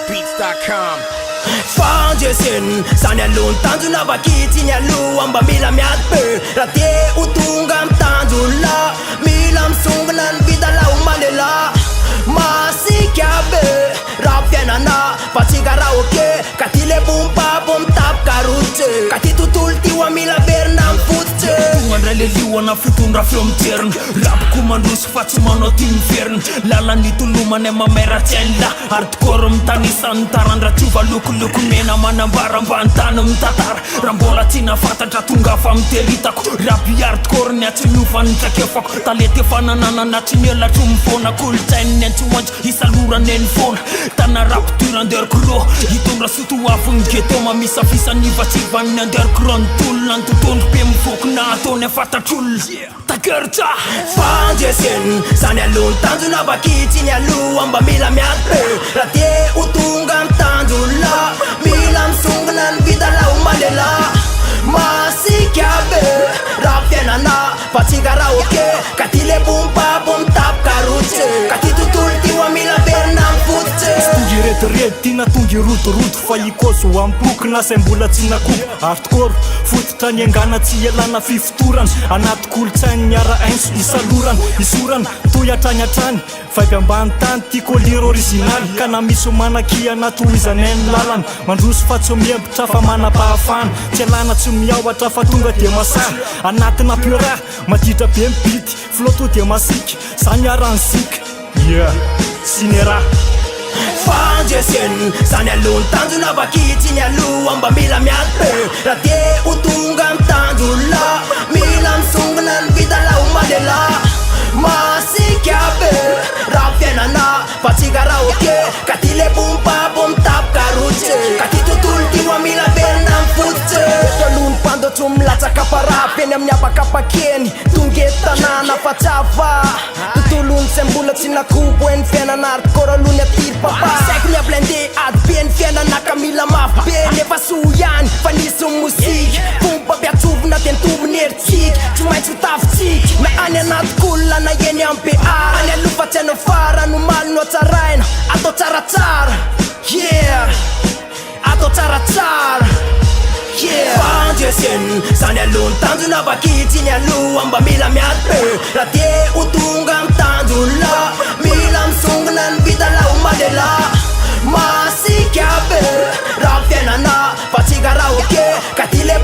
Beats.com. Fanjesin Sany alon tanjona vakitsy ny aloha mba mila miady be raha te ho tonga amy tanjona mila misongona ny vita la ho malela masika be raha fiainana fa tsy karaoke ka ty le bompapo mitapoka rotsy ka ty tontolo ty ho mila verina mifototsy andray le lioana fitondra feo miteriny rapoko mandroso fa tsy manao ty miveriny lalany tolomany mameratsy aila ary tokoro mitanisa tarandra tiova lokoloko mena manambara mbantany mitatara raha mbola tsy nafantatra tonga fa miteritako rabiary tokoro ny atsy miofany trakefako talety efa nananana tsy nielatro mifona kolotsaininy antsoantsy isalorany eny fona tana rapitura anderkro hitondra soto afony geto mamisafisa nivatsivaniny anderkro ny tolona ny totondro be mifokona atony afatatrolona takerta fanjesin Sany alon tanjona vakitsy ny aloha mba mila miady be raha te ho tonga amy tanjona mila misongona ny vita la ho malela masika be raha fiainana fa tsy karaoke ka ty le bompapo mitapoka rotsy ka ty tontolo ty ho mila verina mifototsy tongy retirety tina tongy rotoroto fa ikozo ampoky na say mbola tsy nakopo ary tokoro fototra ny angana tsy ialana fifotorana anaty kolotsainy miara ainso isalorana isorana toy atrany vaivy ambany tany ty colire originaly ka na misy manaky anaty hoizanainy lalana mandroso fa tsy miembitra fa manapahafana tsy alana tsy miaoatra fa tonga dia masana anatina piora maditra be mibity floto dia masika zany aransika sy ny raha fanjesin Sany alon tanjona vakitsy ny aloha mba mila miady be raha te ho tonga amy tanjona mila misongona ny vita la ho malela masika be raha fiainana fa tsy karaoke ka ty le bompapo mitapoka rotsy ka ty tontolo ty ho mila verina mifototsy talony mpandotsy milatsaka parapy eny amin'ny apakapakeny tonga eto tanàna fa tsy ava tontolony sy mbola tsy nakobo eny fiainana ary tokoro alohany atiry papa saiko ny ablende ady be ny fiainana ka mila mafy be nefa so ihany fa nisy mozika fomba mpiatsovina ty ntomony heritsika tsy maintsy hotafitsika na any anaty kolona na eny amy be any aloha fa tsy hainao fara no maly no atsaraina atao tsaratsara atao tsaratsara fanjesin Sany alon tanjona vakitsy ny aloha mba mila miady be raha te ho tonga amy tanjona mila misongona ny vita la ho malela masika be raha fiainana fa tsy karaoke ka ty le